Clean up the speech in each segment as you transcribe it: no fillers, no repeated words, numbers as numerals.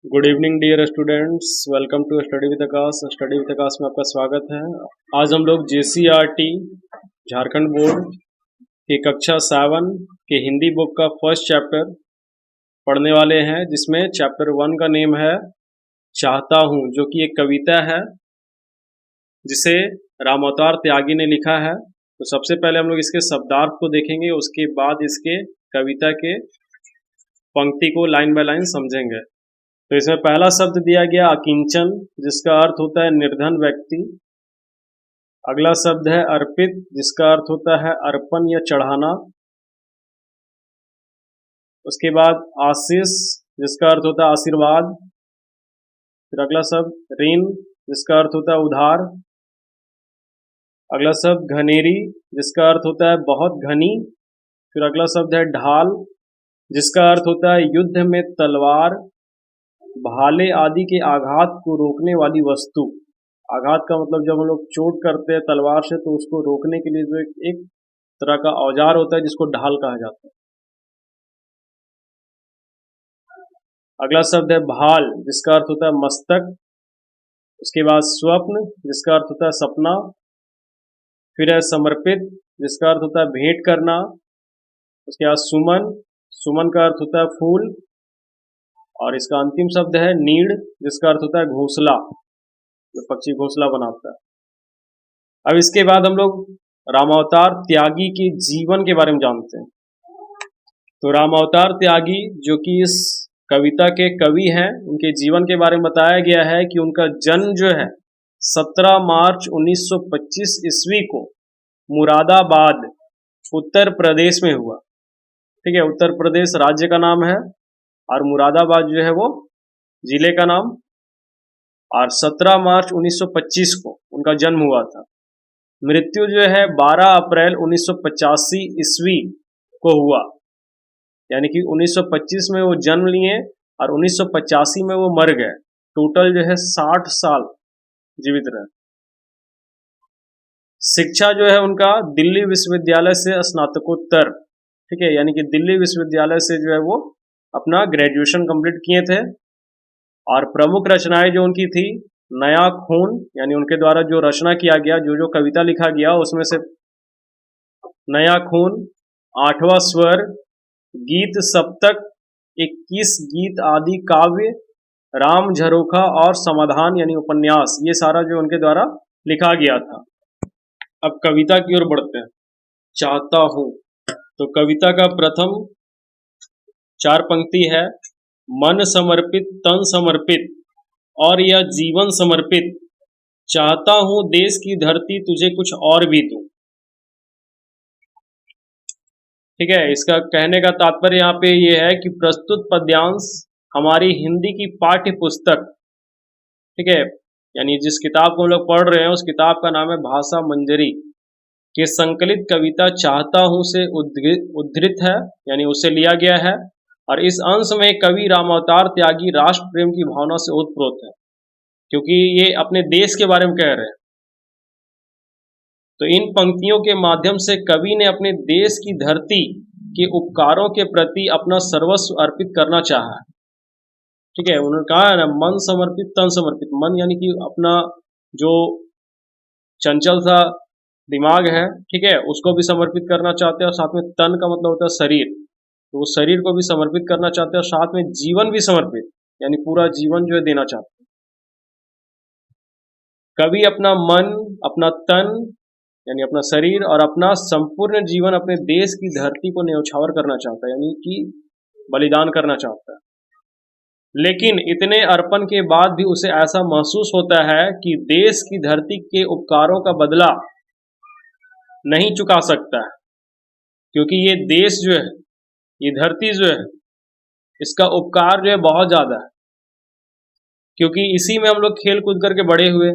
Good evening dear students, welcome to study with Aakash. Study with Aakash में आपका स्वागत है। आज हम लोग JCRT झारखंड बोर्ड की कक्षा 7 के हिंदी बुक का फर्स्ट चैप्टर पढ़ने वाले हैं, जिसमें चैप्टर 1 का नेम है चाहता हूँ, जो कि एक कविता है जिसे रामावतार त्यागी ने लिखा है। तो सबसे पहले हम लोग इसके शब्दार्थ को देखेंगे, उसके बाद इसके कविता के पंक्ति को लाइन बाय लाइन समझेंगे। तो इसमें पहला शब्द दिया गया अकिंचन, जिसका अर्थ होता है निर्धन व्यक्ति। अगला शब्द है अर्पित, जिसका अर्थ होता है अर्पण या चढ़ाना। उसके बाद आशीष, जिसका अर्थ होता है आशीर्वाद। फिर अगला शब्द ऋण, जिसका अर्थ होता है उधार। अगला शब्द घनेरी, जिसका अर्थ होता है बहुत घनी। फिर अगला शब्द है ढाल, जिसका अर्थ होता है युद्ध में तलवार, भाले आदि के आघात को रोकने वाली वस्तु। आघात का मतलब जब हम लोग चोट करते हैं तलवार से, तो उसको रोकने के लिए जो एक तरह का औजार होता है, जिसको ढाल कहा जाता है। अगला शब्द है भाल, जिसका अर्थ होता है मस्तक। उसके बाद स्वप्न, जिसका अर्थ होता है सपना। फिर है समर्पित, जिसका अर्थ होता है भेंट करना। उसके बाद सुमन, सुमन का अर्थ होता है फूल। और इसका अंतिम शब्द है नीड़, जिसका अर्थ होता है घोंसला, जो पक्षी घोंसला बनाता है। अब इसके बाद हम लोग रामावतार त्यागी के जीवन के बारे में जानते हैं। तो रामावतार त्यागी, जो कि इस कविता के कवि हैं, उनके जीवन के बारे में बताया गया है कि उनका जन्म जो है 17 मार्च 1925 ईस्वी को मुरादाबाद उत्तर प्रदेश में हुआ। ठीक है, उत्तर प्रदेश राज्य का नाम है और मुरादाबाद जो है वो जिले का नाम। और 17 मार्च 1925 को उनका जन्म हुआ था। मृत्यु जो है 12 अप्रैल 1985 ईस्वी को हुआ, यानी कि 1925 में वो जन्म लिए और 1985 में वो मर गए। टोटल जो है 60 साल जीवित रहे। शिक्षा जो है उनका दिल्ली विश्वविद्यालय से स्नातकोत्तर, ठीक है, यानी कि दिल्ली विश्वविद्यालय से जो है वो अपना ग्रेजुएशन कंप्लीट किए थे। और प्रमुख रचनाएं जो उनकी थी, नया खून, यानी उनके द्वारा जो रचना किया गया, जो कविता लिखा गया, उसमें से नया खून, आठवां स्वर, गीत सप्तक, 21 गीत आदि काव्य, राम झरोखा और समाधान यानी उपन्यास, ये सारा जो उनके द्वारा लिखा गया था। अब कविता की ओर बढ़ते हैं। चाहता हूं, तो कविता का प्रथम 4 पंक्ति है, मन समर्पित तन समर्पित और यह जीवन समर्पित, चाहता हूं देश की धरती तुझे कुछ और भी दूं। ठीक है, इसका कहने का तात्पर्य यहाँ पे ये है कि प्रस्तुत पद्यांश हमारी हिंदी की पाठ्य पुस्तक, ठीक है, यानी जिस किताब को हम लोग पढ़ रहे हैं उस किताब का नाम है भाषा मंजरी, के संकलित कविता चाहता हूं से उद्धृत है, यानी उससे लिया गया है। और इस अंश में कवि रामावतार त्यागी राष्ट्र प्रेम की भावना से ओतप्रोत है, क्योंकि ये अपने देश के बारे में कह रहे हैं। तो इन पंक्तियों के माध्यम से कवि ने अपने देश की धरती के उपकारों के प्रति अपना सर्वस्व अर्पित करना चाहा। ठीक है, उन्होंने कहा है ना, मन समर्पित तन समर्पित। मन यानी कि अपना जो चंचल सा दिमाग है, ठीक है, उसको भी समर्पित करना चाहते हैं। और साथ में तन का मतलब होता है शरीर, तो वो शरीर को भी समर्पित करना चाहते हैं। और साथ में जीवन भी समर्पित, यानी पूरा जीवन जो है देना चाहते हैं। कवि अपना मन, अपना तन यानी अपना शरीर और अपना संपूर्ण जीवन अपने देश की धरती को न्यौछावर करना चाहता है, यानी कि बलिदान करना चाहता है। लेकिन इतने अर्पण के बाद भी उसे ऐसा महसूस होता है कि देश की धरती के उपकारों का बदला नहीं चुका सकता है, क्योंकि ये देश जो है, ये धरती जो है, इसका उपकार जो है बहुत ज्यादा है। क्योंकि इसी में हम लोग खेल कूद करके बड़े हुए,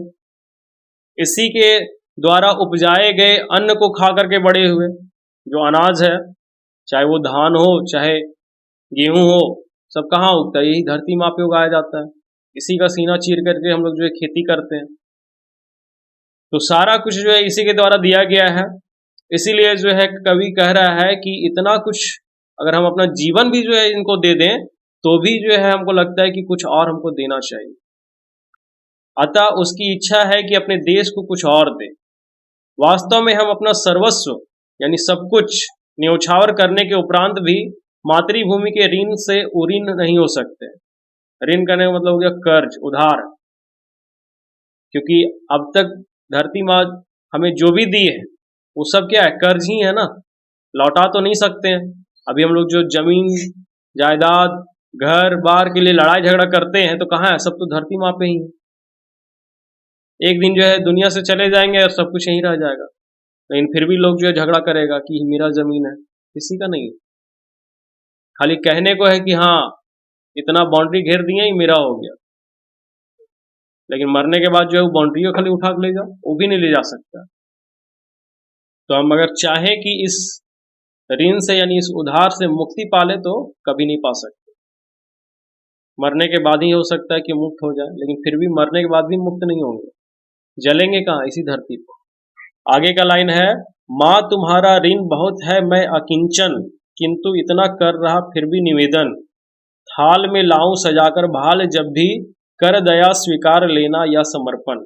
इसी के द्वारा उपजाए गए अन्न को खा करके बड़े हुए। जो अनाज है, चाहे वो धान हो चाहे गेहूं हो, सब कहाँ उगता है? यही धरती माँ पे उगाया जाता है। इसी का सीना चीर करके हम लोग जो है खेती करते हैं। तो सारा कुछ जो है इसी के द्वारा दिया गया है। इसीलिए जो है कवि कह रहा है कि इतना कुछ अगर हम अपना जीवन भी जो है इनको दे दें तो भी जो है हमको लगता है कि कुछ और हमको देना चाहिए। अतः उसकी इच्छा है कि अपने देश को कुछ और दे। वास्तव में हम अपना सर्वस्व यानी सब कुछ न्यौछावर करने के उपरांत भी मातृभूमि के ऋण से उऋण नहीं हो सकते। ऋण करने का मतलब हो गया कर्ज, उधार। क्योंकि अब तक धरती माँ हमें जो भी दी है वो सब क्या है, कर्ज ही है ना, लौटा तो नहीं सकते हैं। अभी हम लोग जो जमीन जायदाद घर बार के लिए लड़ाई झगड़ा करते हैं तो कहाँ है, सब तो धरती माँ पे ही है। एक दिन जो है दुनिया से चले जाएंगे और सब कुछ यहीं रह जाएगा, लेकिन फिर भी लोग जो है झगड़ा करेगा कि मेरा जमीन है, किसी का नहीं है। खाली कहने को है कि हाँ इतना बाउंड्री घेर दिए ही मेरा हो गया, लेकिन मरने के बाद जो है वो बाउंड्री को खाली उठा के ले जाओ, वो भी नहीं ले जा सकता। तो हम अगर चाहें कि इस ऋण से यानी इस उधार से मुक्ति पाले तो कभी नहीं पा सकते। मरने के बाद ही हो सकता है कि मुक्त हो जाए, लेकिन फिर भी मरने के बाद भी मुक्त नहीं होंगे, जलेंगे कहाँ, इसी धरती पर। आगे का लाइन है, माँ तुम्हारा ऋण बहुत है मैं अकिंचन, किंतु इतना कर रहा फिर भी निवेदन, थाल में लाऊं सजाकर भाल जब भी, कर दया स्वीकार लेना या समर्पण।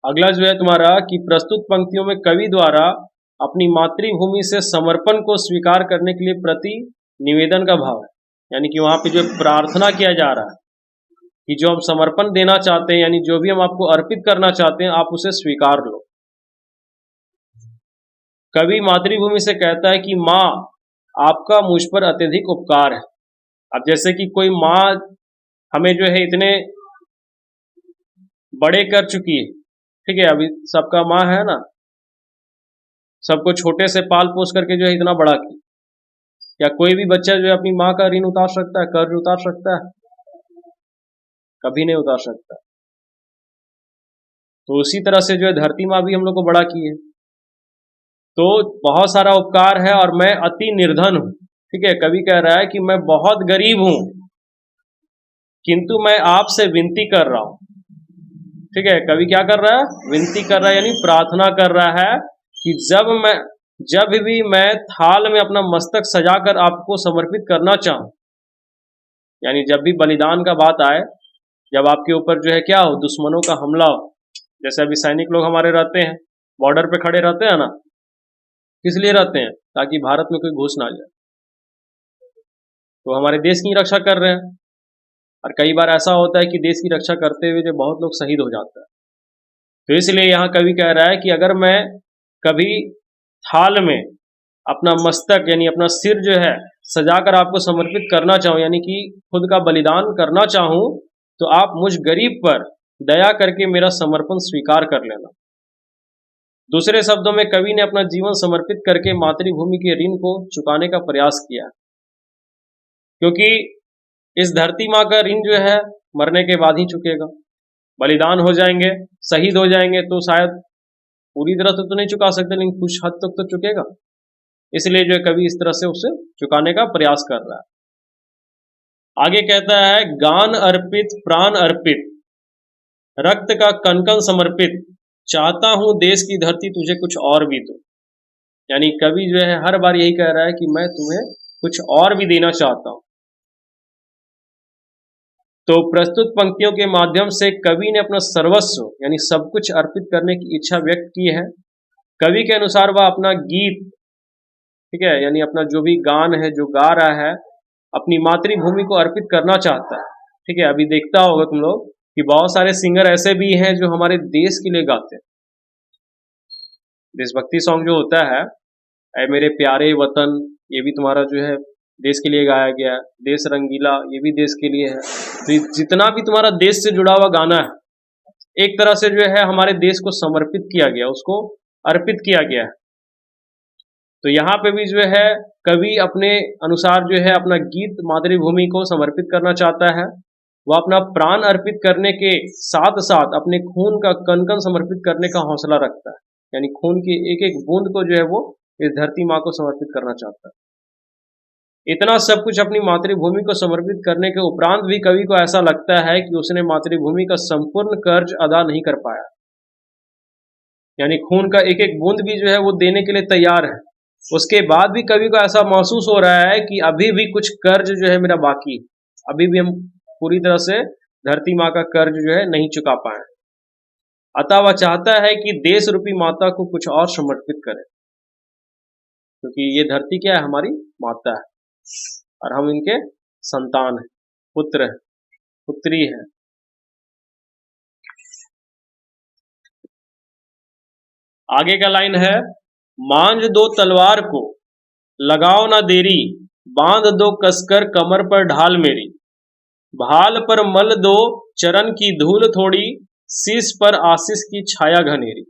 अगला जो है तुम्हारा कि प्रस्तुत पंक्तियों में कवि द्वारा अपनी मातृभूमि से समर्पण को स्वीकार करने के लिए प्रति निवेदन का भाव है। यानी कि वहां पे जो प्रार्थना किया जा रहा है कि जो हम समर्पण देना चाहते हैं, यानी जो भी हम आपको अर्पित करना चाहते हैं आप उसे स्वीकार लो। कवि मातृभूमि से कहता है कि माँ आपका मुझ पर अत्यधिक उपकार है। अब जैसे कि कोई माँ हमें जो है इतने बड़े कर चुकी है, ठीक है, अभी सबका माँ है ना, सबको छोटे से पाल पोस करके जो है इतना बड़ा की। क्या कोई भी बच्चा जो है अपनी माँ का ऋण उतार सकता है, कर्ज उतार सकता है? कभी नहीं उतार सकता। तो उसी तरह से जो है धरती माँ भी हम लोग को बड़ा की है। तो बहुत सारा उपकार है और मैं अति निर्धन हूं, ठीक है। कवि कह रहा है कि मैं बहुत गरीब हूं, किंतु मैं आपसे विनती कर रहा हूं, ठीक है। कवि क्या कर रहा है, विनती कर रहा है, यानी प्रार्थना कर रहा है कि जब भी मैं थाल में अपना मस्तक सजाकर आपको समर्पित करना चाहूं, यानी जब भी बलिदान का बात आए, जब आपके ऊपर जो है क्या हो, दुश्मनों का हमला हो। जैसे अभी सैनिक लोग हमारे रहते हैं, बॉर्डर पे खड़े रहते हैं ना, किस लिए रहते हैं, ताकि भारत में कोई घुस ना जाए। तो हमारे देश की रक्षा कर रहे हैं। और कई बार ऐसा होता है कि देश की रक्षा करते हुए जो बहुत लोग शहीद हो जाते हैं। तो इसलिए यहाँ कवि कह रहा है कि अगर मैं कभी थाल में अपना मस्तक यानी अपना सिर जो है सजाकर आपको समर्पित करना चाहूं, यानी कि खुद का बलिदान करना चाहूं, तो आप मुझ गरीब पर दया करके मेरा समर्पण स्वीकार कर लेना। दूसरे शब्दों में कवि ने अपना जीवन समर्पित करके मातृभूमि के ऋण को चुकाने का प्रयास किया, क्योंकि इस धरती माँ का ऋण जो है मरने के बाद ही चुकेगा। बलिदान हो जाएंगे, शहीद हो जाएंगे तो शायद पूरी तरह से तो नहीं चुका सकते, लेकिन कुछ हद तक तो चुकेगा। इसलिए जो कवि इस तरह से उसे चुकाने का प्रयास कर रहा है। आगे कहता है, गान अर्पित प्राण अर्पित, रक्त का कण-कण समर्पित, चाहता हूं देश की धरती तुझे कुछ और भी दो। यानी कवि जो है हर बार यही कह रहा है कि मैं तुम्हें कुछ और भी देना चाहता हूं। तो प्रस्तुत पंक्तियों के माध्यम से कवि ने अपना सर्वस्व यानी सब कुछ अर्पित करने की इच्छा व्यक्त की है। कवि के अनुसार वह अपना गीत, ठीक है, यानी अपना जो भी गान है जो गा रहा है, अपनी मातृभूमि को अर्पित करना चाहता है, ठीक है। अभी देखता होगा तुम लोग कि बहुत सारे सिंगर ऐसे भी हैं जो हमारे देश के लिए गाते हैं। देशभक्ति सॉन्ग जो होता है, ऐ मेरे प्यारे वतन, ये भी तुम्हारा जो है देश के लिए गाया गया है। देश रंगीला, ये भी देश के लिए है। तो जितना भी तुम्हारा देश से जुड़ा हुआ गाना है, एक तरह से जो है हमारे देश को समर्पित किया गया, उसको अर्पित किया गया है। तो यहाँ पे भी जो है कवि अपने अनुसार जो है अपना गीत मातृभूमि को समर्पित करना चाहता है। वह अपना प्राण अर्पित करने के साथ साथ अपने खून का कण-कण समर्पित करने का हौसला रखता है, यानी खून की एक एक बूंद को जो है वो इस धरती माँ को समर्पित करना चाहता है। इतना सब कुछ अपनी मातृभूमि को समर्पित करने के उपरांत भी कवि को ऐसा लगता है कि उसने मातृभूमि का संपूर्ण कर्ज अदा नहीं कर पाया, यानी खून का एक एक बूंद भी जो है वो देने के लिए तैयार है, उसके बाद भी कभी को ऐसा महसूस हो रहा है कि अभी भी कुछ कर्ज जो है मेरा बाकी है, अभी भी हम पूरी तरह से धरती माँ का कर्ज जो है नहीं चुका पाए। अतः वह चाहता है कि देश रूपी माता को कुछ और समर्पित करें, क्योंकि ये धरती क्या है, हमारी माता है और हम इनके संतान हैं, पुत्र है, पुत्री है। आगे का लाइन है, मांझ दो तलवार को लगाओ ना देरी, बांध दो कसकर कमर पर ढाल मेरी, भाल पर मल दो चरण की धूल थोड़ी, शीश पर आशीष की छाया घनेरी।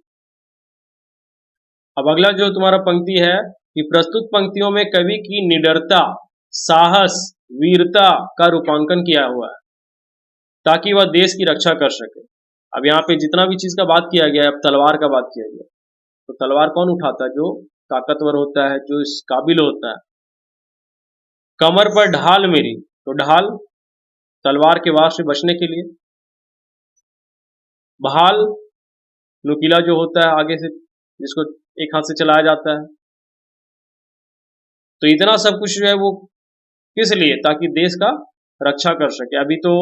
अब अगला जो तुम्हारा पंक्ति है कि प्रस्तुत पंक्तियों में कवि की निडरता, साहस, वीरता का रूपांकन किया हुआ है ताकि वह देश की रक्षा कर सके। अब यहाँ पे जितना भी चीज का बात किया गया है, अब तलवार का बात किया गया, तो तलवार कौन उठाता है? जो ताकतवर होता है, जो इस काबिल होता है। कमर पर ढाल मेरी, तो ढाल तलवार के वार से बचने के लिए, भाल नुकीला जो होता है आगे से, जिसको एक हाथ से चलाया जाता है। तो इतना सब कुछ जो है वो किस लिए? ताकि देश का रक्षा कर सके। अभी तो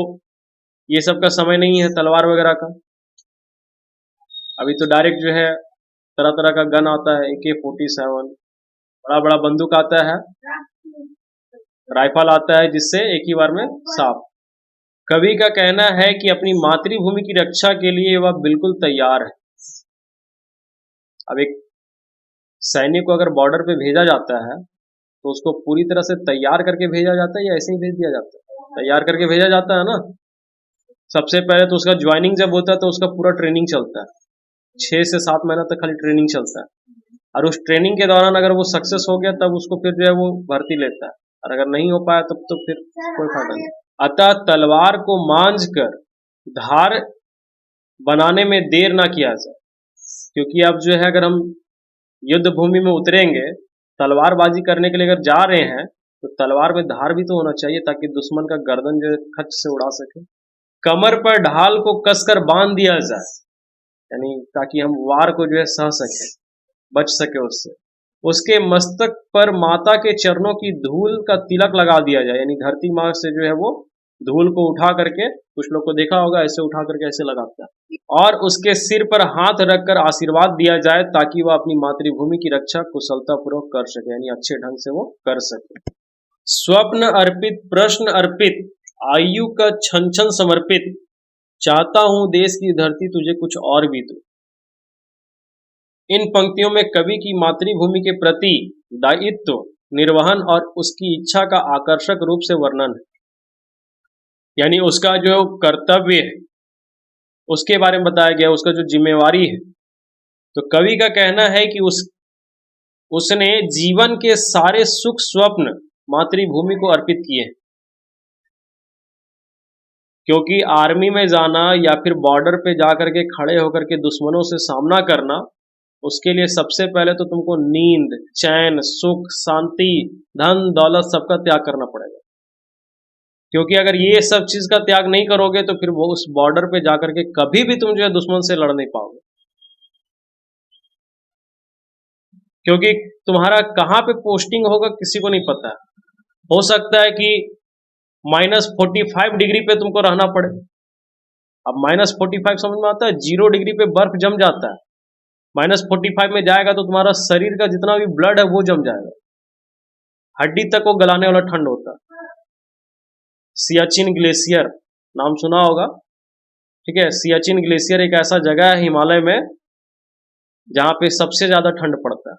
ये सब का समय नहीं है तलवार वगैरह का, अभी तो डायरेक्ट जो है तरह तरह का गन आता है, AK-47, बड़ा बड़ा बंदूक आता है, राइफल आता है, जिससे एक ही बार में साफ। कवि का कहना है कि अपनी मातृभूमि की रक्षा के लिए वह बिल्कुल तैयार है। अब एक सैनिक को अगर बॉर्डर पे भेजा जाता है तो उसको पूरी तरह से तैयार करके भेजा जाता है या ऐसे ही भेज दिया जाता है? तैयार करके भेजा जाता है ना। सबसे पहले तो उसका ज्वाइनिंग जब होता है तो उसका पूरा ट्रेनिंग चलता है, 6 से 7 महीना तक खाली ट्रेनिंग चलता है, और उस ट्रेनिंग के दौरान अगर वो सक्सेस हो गया तब उसको फिर जो है वो भर्ती लेता है, और अगर नहीं हो पाया तब तो फिर कोई फायदा नहीं। अतः तलवार को मांझ कर धार बनाने में देर ना किया जाए, क्योंकि अब जो है अगर हम युद्ध भूमि में उतरेंगे, तलवारबाजी करने के लिए अगर जा रहे हैं, तो तलवार में धार भी तो होना चाहिए ताकि दुश्मन का गर्दन जो है खच से उड़ा सके। कमर पर ढाल को कसकर बांध दिया जाए, यानी ताकि हम वार को जो है सह सके, बच सके उससे। उसके मस्तक पर माता के चरणों की धूल का तिलक लगा दिया जाए, यानी धरती माँ से जो है वो धूल को उठा करके, कुछ लोग को देखा होगा ऐसे उठा करके ऐसे लगाता है, और उसके सिर पर हाथ रखकर आशीर्वाद दिया जाए ताकि वह अपनी मातृभूमि की रक्षा कुशलतापूर्वक कर सके, यानी अच्छे ढंग से वो कर सके। स्वप्न अर्पित, प्रश्न अर्पित, आयु का छन छन समर्पित, चाहता हूं देश की धरती तुझे कुछ और भी दो। इन पंक्तियों में कवि की मातृभूमि के प्रति दायित्व निर्वहन और उसकी इच्छा का आकर्षक रूप से वर्णन है, यानी उसका जो कर्तव्य है उसके बारे में बताया गया, उसका जो जिम्मेवारी है। तो कवि का कहना है कि उसने जीवन के सारे सुख स्वप्न मातृभूमि को अर्पित किए, क्योंकि आर्मी में जाना या फिर बॉर्डर पे जाकर के खड़े होकर के दुश्मनों से सामना करना, उसके लिए सबसे पहले तो तुमको नींद, चैन, सुख, शांति, धन दौलत सबका त्याग करना पड़ेगा। क्योंकि अगर ये सब चीज का त्याग नहीं करोगे तो फिर वो उस बॉर्डर पे जाकर के कभी भी तुम जो है दुश्मन से लड़ नहीं पाओगे, क्योंकि तुम्हारा कहाँ पे पोस्टिंग होगा किसी को नहीं पता है। हो सकता है कि -45 डिग्री पे तुमको रहना पड़े। अब -45 समझ में आता है? 0 डिग्री पे बर्फ जम जाता है, -45 में जाएगा तो तुम्हारा शरीर का जितना भी ब्लड है वो जम जाएगा, हड्डी तक वो गलाने वाला ठंड होता है। सियाचिन ग्लेशियर नाम सुना होगा, ठीक है। सियाचिन ग्लेशियर एक ऐसा जगह है हिमालय में जहां पे सबसे ज्यादा ठंड पड़ता है,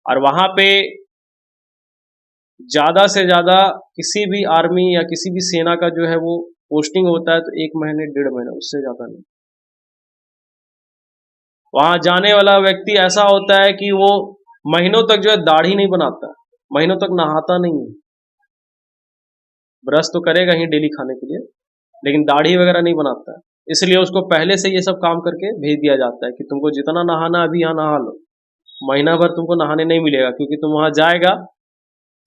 और वहां पे ज्यादा से ज्यादा किसी भी आर्मी या किसी भी सेना का जो है वो पोस्टिंग होता है तो 1 महीने 1.5 महीने, उससे ज्यादा नहीं। वहां जाने वाला व्यक्ति ऐसा होता है कि वो महीनों तक जो है दाढ़ी नहीं बनाता, महीनों तक नहाता नहीं है, ब्रश तो करेगा ही डेली खाने के लिए, लेकिन दाढ़ी वगैरह नहीं बनाता है। इसलिए उसको पहले से ये सब काम करके भेज दिया जाता है कि तुमको जितना नहाना अभी यहाँ नहा लो, महीना भर तुमको नहाने नहीं मिलेगा, क्योंकि तुम वहां जाएगा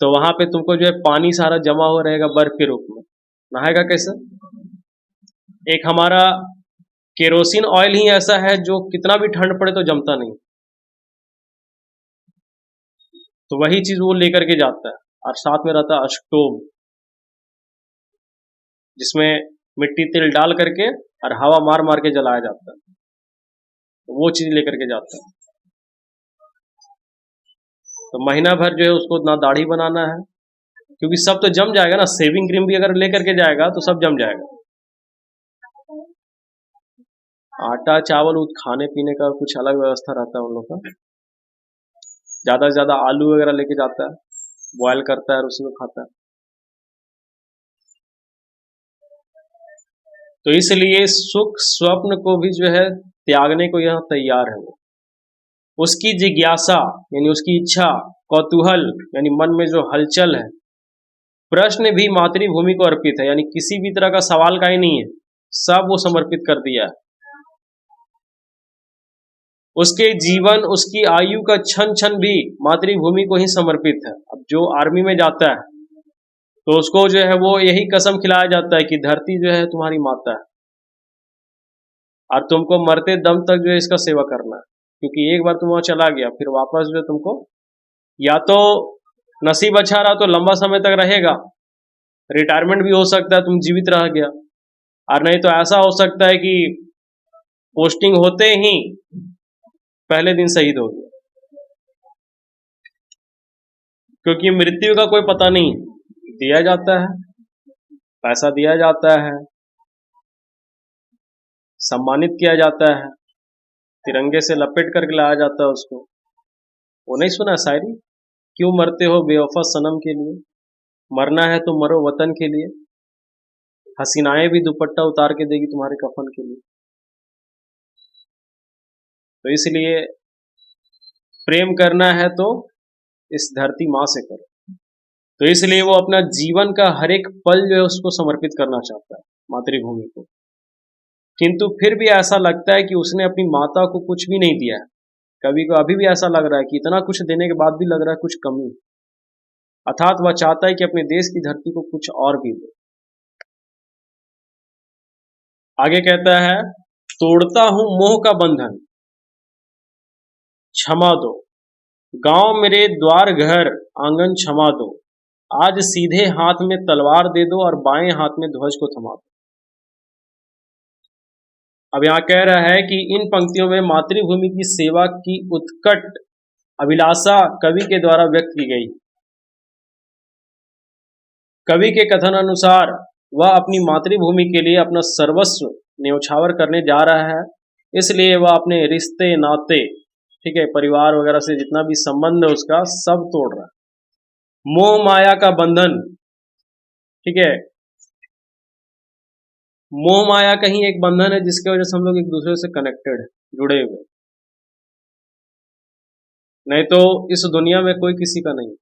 तो वहां पे तुमको जो है पानी सारा जमा हुआ रहेगा बर्फ के रूप में, नहाएगा कैसे? एक हमारा केरोसिन ऑयल ही ऐसा है जो कितना भी ठंड पड़े तो जमता नहीं, तो वही चीज वो लेकर के जाता है। और साथ में रहता है स्टोव, जिसमें मिट्टी तेल डाल करके और हवा मार मार के जलाया जाता है, तो वो चीज लेकर के जाता है। तो महीना भर जो है उसको ना दाढ़ी बनाना है, क्योंकि सब तो जम जाएगा ना। सेविंग क्रीम भी अगर लेकर के जाएगा तो सब जम जाएगा। आटा चावल खाने पीने का कुछ अलग व्यवस्था रहता है उन लोग का। ज्यादा से ज्यादा आलू वगैरह लेके जाता है, बॉयल करता है और उसी को खाता है। तो इसलिए सुख स्वप्न को भी जो है त्यागने को यह तैयार है। वो उसकी जिज्ञासा यानी उसकी इच्छा, कौतूहल यानी मन में जो हलचल है, प्रश्न भी मातृभूमि को अर्पित है, यानी किसी भी तरह का सवाल का ही नहीं है, सब वो समर्पित कर दिया है। उसके जीवन, उसकी आयु का क्षण क्षण भी मातृभूमि को ही समर्पित है। अब जो आर्मी में जाता है तो उसको जो है वो यही कसम खिलाया जाता है कि धरती जो है तुम्हारी माता है और तुमको मरते दम तक जो है इसका सेवा करना है, क्योंकि एक बार तुम वहां चला गया फिर वापस जो है तुमको या तो नसीब अच्छा रहा तो लंबा समय तक रहेगा, रिटायरमेंट भी हो सकता है, तुम जीवित रह गया, और नहीं तो ऐसा हो सकता है कि पोस्टिंग होते ही पहले दिन शहीद हो गया। क्योंकि मृत्यु का कोई पता नहीं, दिया जाता है, पैसा दिया जाता है, सम्मानित किया जाता है, तिरंगे से लपेट करके लाया जाता है उसको। वो नहीं सुना शायरी, क्यों मरते हो बेवफा सनम के लिए, मरना है तो मरो वतन के लिए, हसीनाएं भी दुपट्टा उतार के देगी तुम्हारे कफन के लिए। तो इसलिए प्रेम करना है तो इस धरती माँ से करो। तो इसलिए वो अपना जीवन का हर एक पल जो है उसको समर्पित करना चाहता है मातृभूमि को। किंतु फिर भी ऐसा लगता है कि उसने अपनी माता को कुछ भी नहीं दिया है। कभी को अभी भी ऐसा लग रहा है कि इतना कुछ देने के बाद भी लग रहा है कुछ कमी, अर्थात वह चाहता है कि अपने देश की धरती को कुछ और भी दे। आगे कहता है, तोड़ता हूं मोह का बंधन, क्षमा दो, गांव मेरे द्वार घर आंगन क्षमा दो, आज सीधे हाथ में तलवार दे दो और बाएं हाथ में ध्वज को थमा दो। अब यहां कह रहा है कि इन पंक्तियों में मातृभूमि की सेवा की उत्कट अभिलाषा कवि के द्वारा व्यक्त की गई। कवि के कथन अनुसार वह अपनी मातृभूमि के लिए अपना सर्वस्व न्यौछावर करने जा रहा है, इसलिए वह अपने रिश्ते नाते, ठीक है, परिवार वगैरह से जितना भी संबंध है उसका सब तोड़ रहा है। मोह माया का बंधन, ठीक है, मोह माया कहीं एक बंधन है जिसकी वजह से हम लोग एक दूसरे से कनेक्टेड है, जुड़े हुए। नहीं तो इस दुनिया में कोई किसी का नहीं,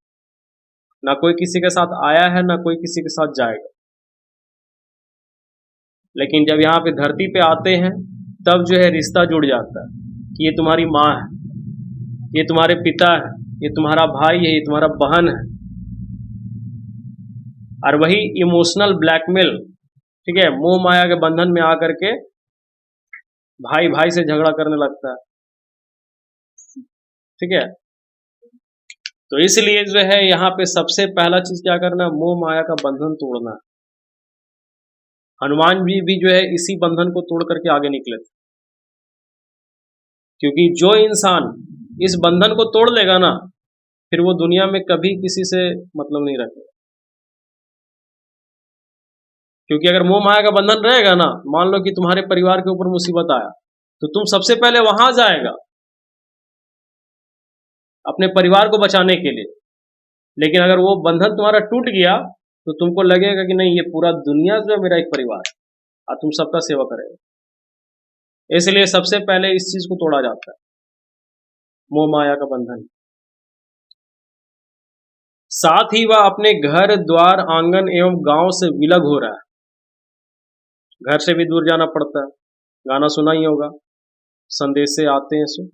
ना कोई किसी के साथ आया है ना कोई किसी के साथ जाएगा। लेकिन जब यहाँ पे धरती पे आते हैं तब जो है रिश्ता जुड़ जाता है कि ये तुम्हारी माँ है, ये तुम्हारे पिता है, ये तुम्हारा भाई है, ये तुम्हारा बहन है। और वही इमोशनल ब्लैकमेल, ठीक है, मोह माया के बंधन में आकर के भाई भाई से झगड़ा करने लगता है, ठीक है। तो इसलिए जो है यहाँ पे सबसे पहला चीज क्या करना है, मोह माया का बंधन तोड़ना। हनुमान जी भी जो है इसी बंधन को तोड़ करके आगे निकले थे, क्योंकि जो इंसान इस बंधन को तोड़ लेगा ना फिर वो दुनिया में कभी किसी से मतलब नहीं रखेगा। क्योंकि अगर मोह माया का बंधन रहेगा ना, मान लो कि तुम्हारे परिवार के ऊपर मुसीबत आया तो तुम सबसे पहले वहां जाएगा अपने परिवार को बचाने के लिए। लेकिन अगर वो बंधन तुम्हारा टूट गया तो तुमको लगेगा कि नहीं, ये पूरा दुनिया जो है मेरा एक परिवार है और तुम सबका सेवा करेगा। इसलिए सबसे पहले इस चीज को तोड़ा जाता है, मोह माया का बंधन। साथ ही वह अपने घर द्वार आंगन एवं गांव से विलग हो रहा है, घर से भी दूर जाना पड़ता है। गाना सुना ही होगा, संदेश से आते हैं सो,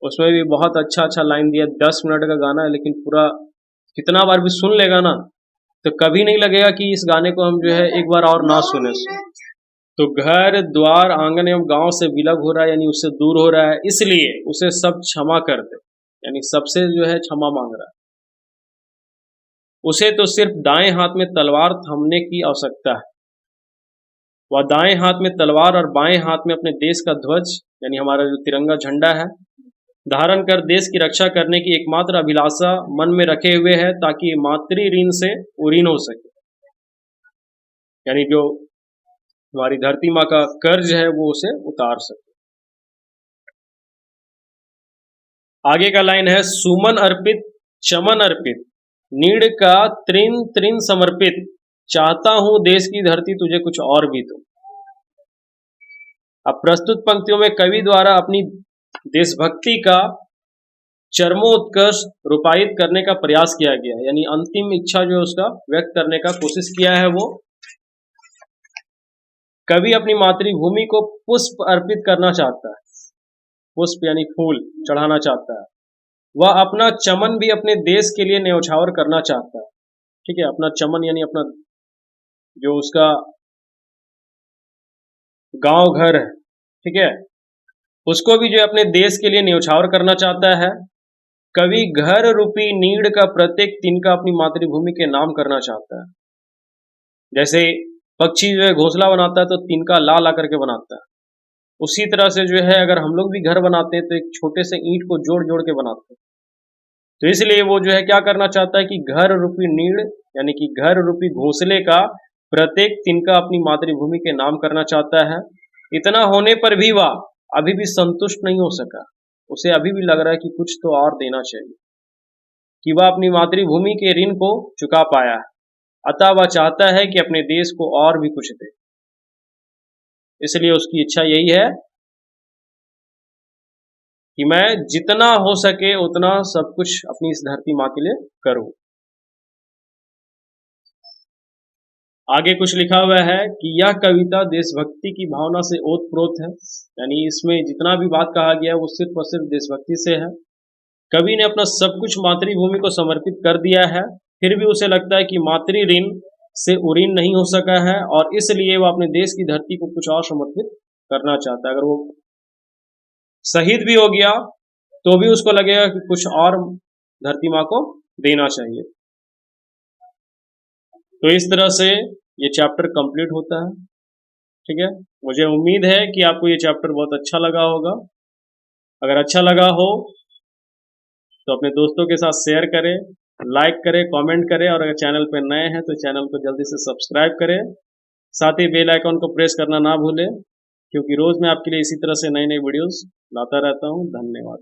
उसमें भी बहुत अच्छा अच्छा लाइन दिया। 10 मिनट का गाना है लेकिन पूरा कितना बार भी सुन लेगा ना तो कभी नहीं लगेगा कि इस गाने को हम जो है एक बार और ना सुने। तो घर द्वार आंगन एवं गांव से विलग हो रहा है यानी उससे दूर हो रहा है, इसलिए उसे सब क्षमा कर दे। यानी सबसे जो है क्षमा मांग रहा है। उसे तो सिर्फ दाएं हाथ में तलवार थामने की आवश्यकता है। वह दाएं हाथ में तलवार और बाएं हाथ में अपने देश का ध्वज यानी हमारा जो तिरंगा झंडा है धारण कर देश की रक्षा करने की एकमात्र अभिलाषा मन में रखे हुए है, ताकि मातृ ऋण से उऋण हो सके। यानी जो हमारी धरती माँ का कर्ज है वो उसे उतार सके। आगे का लाइन है, सुमन अर्पित चमन अर्पित नीड़ का त्रिन त्रिन समर्पित, चाहता हूं देश की धरती तुझे कुछ और भी दो। अब प्रस्तुत पंक्तियों में कवि द्वारा अपनी देशभक्ति का चरमोत्कर्ष रूपायित करने का प्रयास किया गया है, यानी अंतिम इच्छा जो है उसका व्यक्त करने का कोशिश किया है। वो कवि अपनी मातृभूमि को पुष्प अर्पित करना चाहता है, पुष्प यानी फूल चढ़ाना चाहता है। वह अपना चमन भी अपने देश के लिए न्यौछावर करना चाहता है। ठीक है, अपना चमन यानी अपना जो उसका गांव घर है, ठीक है, उसको भी जो अपने देश के लिए न्यौछावर करना चाहता है। कवि घर रूपी नीड़ का प्रत्येक तिनका अपनी मातृभूमि के नाम करना चाहता है। जैसे पक्षी जो है घोंसला बनाता है तो तिनका ला ला करके बनाता है, उसी तरह से जो है अगर हम लोग भी घर बनाते हैं तो एक छोटे से ईंट को जोड़ जोड़ के बनाते हैं। तो इसलिए वो जो है क्या करना चाहता है कि घर रूपी नीड़ यानी कि घर रूपी घोंसले का प्रत्येक तिनका अपनी मातृभूमि के नाम करना चाहता है। इतना होने पर भी वह अभी भी संतुष्ट नहीं हो सका। उसे अभी भी लग रहा है कि कुछ तो और देना चाहिए, कि वह अपनी मातृभूमि के ऋण को चुका पाया है। अतः वह चाहता है कि अपने देश को और भी कुछ दे। इसलिए उसकी इच्छा यही है कि मैं जितना हो सके उतना सब कुछ अपनी इस धरती माँ के लिए करूं। आगे कुछ लिखा हुआ है कि यह कविता देशभक्ति की भावना से ओतप्रोत है, यानी इसमें जितना भी बात कहा गया है वो सिर्फ और सिर्फ देशभक्ति से है। कवि ने अपना सब कुछ मातृभूमि को समर्पित कर दिया है, फिर भी उसे लगता है कि मातृ ऋण से उऋण नहीं हो सका है और इसलिए वो अपने देश की धरती को कुछ और समर्पित करना चाहता है। अगर वो शहीद भी हो गया तो भी उसको लगेगा कि कुछ और धरती माँ को देना चाहिए। तो इस तरह से ये चैप्टर कंप्लीट होता है। ठीक है, मुझे उम्मीद है कि आपको ये चैप्टर बहुत अच्छा लगा होगा। अगर अच्छा लगा हो तो अपने दोस्तों के साथ शेयर करें, लाइक करें, कमेंट करें और अगर चैनल पर नए हैं तो चैनल को जल्दी से सब्सक्राइब करें। साथ ही बेल आइकन को प्रेस करना ना भूलें, क्योंकि रोज मैं आपके लिए इसी तरह से नई नई वीडियोस लाता रहता हूं। धन्यवाद।